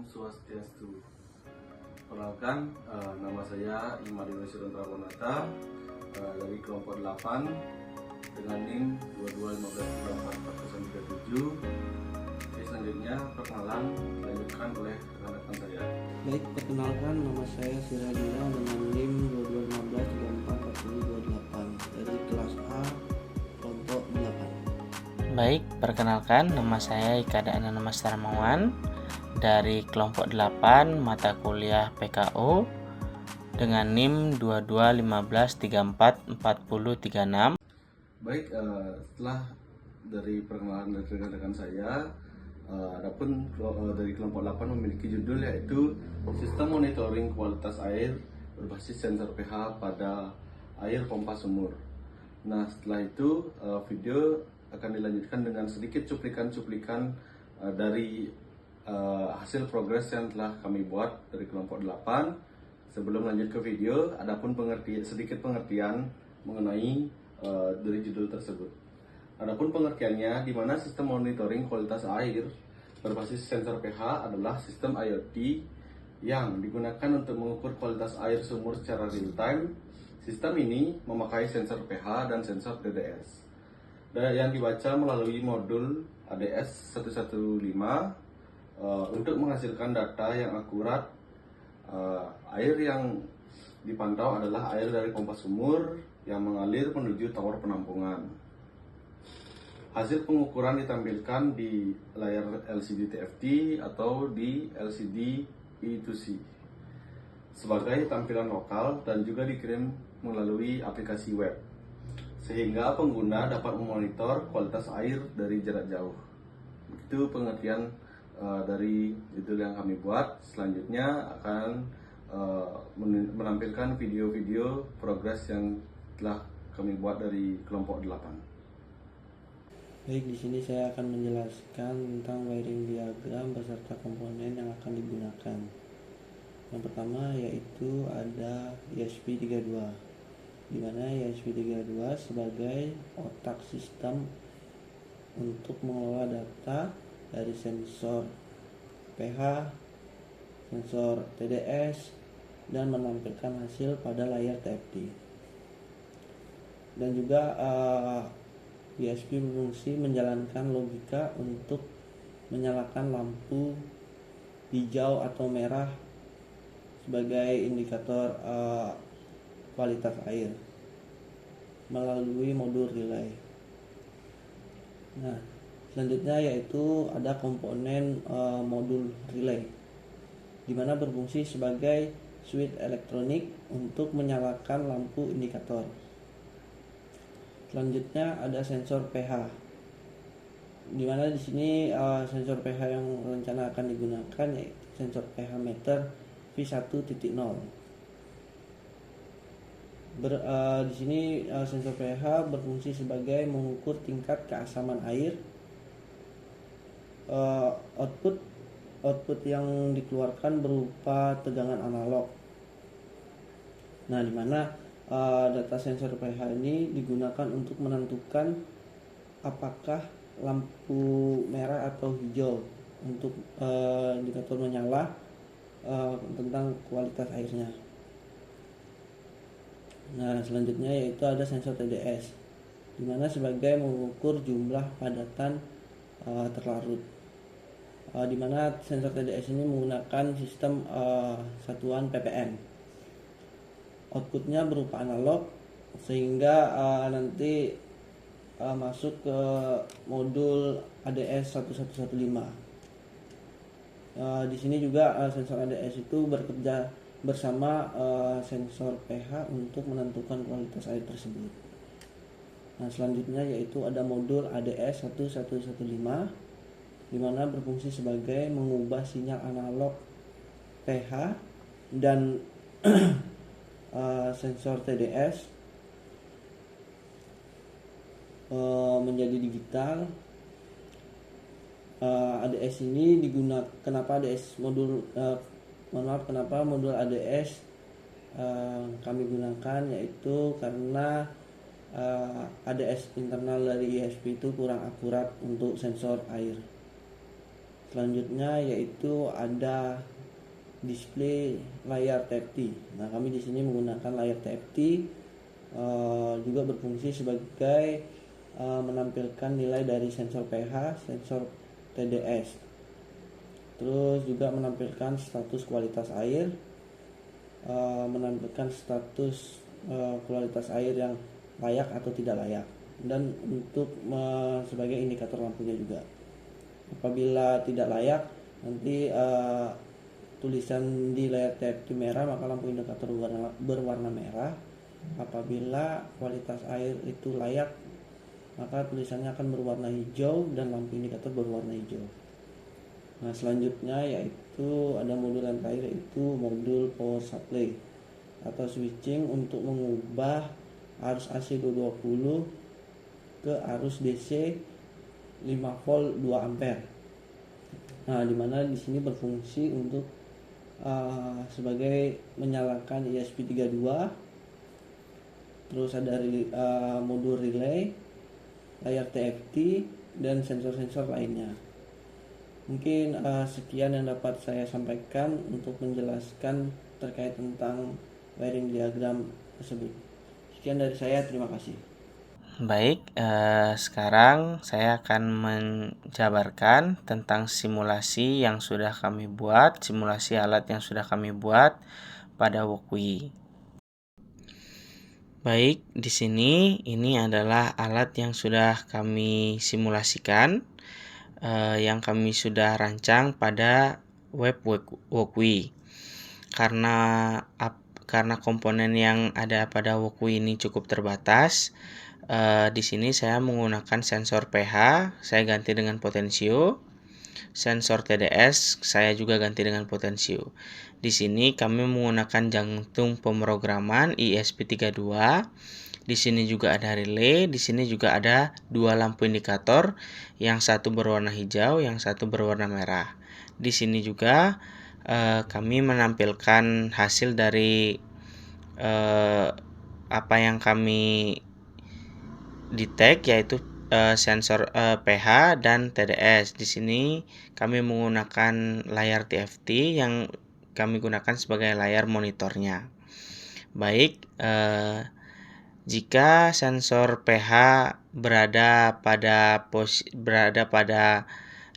Swastiastu. Perkenalkan, nama saya Imadi Nusiruntra Monata dari kelompok 8 dengan NIM 22153437. Selanjutnya perkenalan dilanjutkan oleh rekan-rekan saya. Baik, perkenalkan nama saya Siradira dengan NIM 22153428 dari kelas A kelompok 8. Baik, perkenalkan nama saya Ika Dana Mas Tarmawan dari kelompok 8 mata kuliah PKO dengan NIM 2215344036. Baik, setelah dari perkenalan dari rekan-rekan saya, adapun dari kelompok 8 memiliki judul yaitu Sistem Monitoring Kualitas Air berbasis sensor pH pada air pompa sumur. Nah, setelah itu video akan dilanjutkan dengan sedikit cuplikan-cuplikan dari hasil progres yang telah kami buat dari kelompok 8. Sebelum lanjut ke video, adapun sedikit pengertian mengenai dari judul tersebut. Adapun pengertiannya, di mana sistem monitoring kualitas air berbasis sensor pH adalah sistem IoT yang digunakan untuk mengukur kualitas air sumur secara real time. Sistem ini memakai sensor pH dan sensor TDS yang dibaca melalui modul ADS 115 untuk menghasilkan data yang akurat. Air yang dipantau adalah air dari pompa sumur yang mengalir menuju tower penampungan. Hasil pengukuran ditampilkan di layar LCD TFT atau di LCD E2C sebagai tampilan lokal dan juga dikirim melalui aplikasi web, sehingga pengguna dapat memonitor kualitas air dari jarak jauh. Itu pengertian dari judul yang kami buat. Selanjutnya akan menampilkan video-video progres yang telah kami buat dari kelompok 8. Baik, di sini saya akan menjelaskan tentang wiring diagram beserta komponen yang akan digunakan. Yang pertama yaitu ada ESP32, di mana ESP32 sebagai otak sistem untuk mengelola data dari sensor pH, sensor TDS, dan menampilkan hasil pada layar TFT. Dan juga ESP berfungsi menjalankan logika untuk menyalakan lampu hijau atau merah sebagai indikator kualitas air melalui modul relay. Nah, selanjutnya yaitu ada komponen modul relay, di mana berfungsi sebagai switch elektronik untuk menyalakan lampu indikator. Selanjutnya ada sensor pH, di mana di sini sensor pH yang rencana akan digunakan yaitu sensor pH meter V1.0. Di sini sensor pH berfungsi sebagai mengukur tingkat keasaman air. Output yang dikeluarkan berupa tegangan analog. Nah, di mana data sensor pH ini digunakan untuk menentukan apakah lampu merah atau hijau untuk indikator menyala tentang kualitas airnya. Nah, selanjutnya yaitu ada sensor TDS, di mana sebagai mengukur jumlah padatan terlarut. Di mana sensor TDS ini menggunakan sistem satuan ppm. Outputnya berupa analog, sehingga nanti masuk ke modul ADS 1115. Di sini juga sensor ADS itu bekerja bersama sensor pH untuk menentukan kualitas air tersebut. Nah, selanjutnya yaitu ada modul ADS 1115, di mana berfungsi sebagai mengubah sinyal analog pH dan sensor TDS menjadi digital. ADS ini digunakan, kenapa modul ADS kami gunakan, yaitu karena ADS internal dari ESP itu kurang akurat untuk sensor air. Selanjutnya yaitu ada display layar TFT. Nah, kami di sini menggunakan layar TFT, juga berfungsi sebagai menampilkan nilai dari sensor pH, sensor TDS. Terus juga menampilkan status kualitas air, menampilkan status kualitas air yang layak atau tidak layak, dan untuk sebagai indikator lampunya juga. Apabila tidak layak, nanti tulisan di layar TFT merah, maka lampu indikator berwarna merah. Apabila kualitas air itu layak, maka tulisannya akan berwarna hijau dan lampu indikator berwarna hijau. Nah, selanjutnya yaitu ada modul yang terakhir, yaitu modul power supply atau switching untuk mengubah arus AC 220 ke arus DC 5 volt 2 ampere. Nah, dimana di sini berfungsi untuk sebagai menyalakan ESP32. Terus ada modul relay, layar TFT, dan sensor-sensor lainnya. Mungkin sekian yang dapat saya sampaikan untuk menjelaskan terkait tentang wiring diagram tersebut. Sekian dari saya, terima kasih. Baik, sekarang saya akan menjabarkan tentang simulasi yang sudah kami buat, simulasi alat yang sudah kami buat pada Wokwi. Baik, di sini ini adalah alat yang sudah kami simulasikan, yang kami sudah rancang pada web Wokwi. Karena komponen yang ada pada Wokwi ini cukup terbatas, di sini saya menggunakan sensor pH, saya ganti dengan potensio. Sensor TDS saya juga ganti dengan potensio. Di sini kami menggunakan jantung pemrograman ESP32. Di sini juga ada relay, di sini juga ada dua lampu indikator, yang satu berwarna hijau, yang satu berwarna merah. Di sini juga kami menampilkan hasil dari apa yang kami detect, yaitu sensor pH dan TDS. Di sini kami menggunakan layar TFT yang kami gunakan sebagai layar monitornya. Baik, jika sensor pH berada pada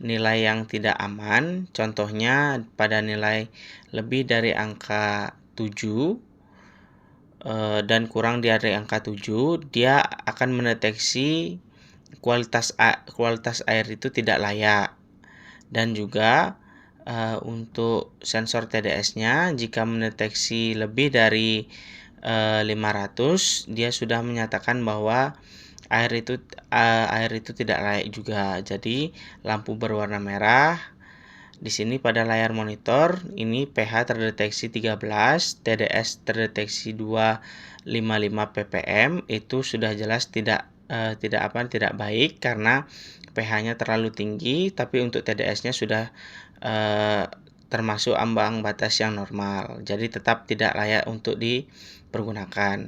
nilai yang tidak aman, contohnya pada nilai lebih dari angka 7 dan kurang dari angka 7, dia akan mendeteksi kualitas air itu tidak layak. Dan juga untuk sensor TDS-nya, jika mendeteksi lebih dari 500, dia sudah menyatakan bahwa air itu tidak layak juga. Jadi lampu berwarna merah. Di sini pada layar monitor ini pH terdeteksi 13, TDS terdeteksi 255 ppm, itu sudah jelas tidak baik karena pH-nya terlalu tinggi, tapi untuk TDS-nya sudah termasuk ambang batas yang normal. Jadi tetap tidak layak untuk dipergunakan.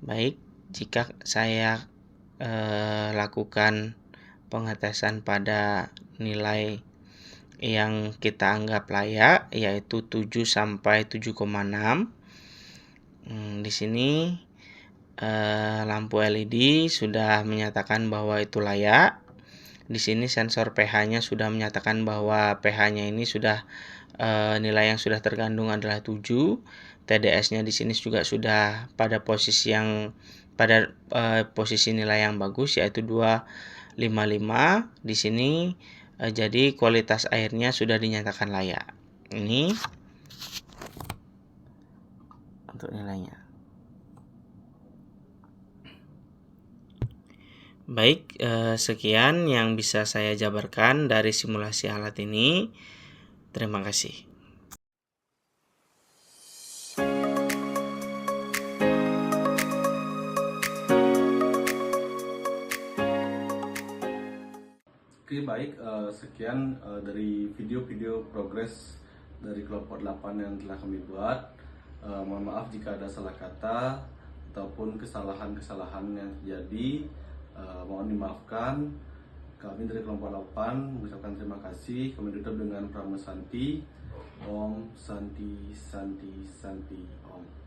Baik, jika saya lakukan pengetesan pada nilai yang kita anggap layak, yaitu 7 sampai 7,6. Di sini lampu LED sudah menyatakan bahwa itu layak. Di sini sensor pH-nya sudah menyatakan bahwa pH-nya ini sudah nilai yang sudah terkandung adalah 7. TDS-nya di sini juga sudah pada posisi nilai yang bagus, yaitu 255. Di sini jadi kualitas airnya sudah dinyatakan layak. Ini untuk nilainya. Baik, sekian yang bisa saya jabarkan dari simulasi alat ini. Terima kasih. Oke, baik, sekian dari video-video progres dari kelompok 8 yang telah kami buat. Mohon maaf jika ada salah kata ataupun kesalahan-kesalahan yang terjadi. Mohon dimaafkan. Kami dari kelompok 8 mengucapkan terima kasih. Kami tutup dengan Prama Santi. Om Santi Santi Santi Om.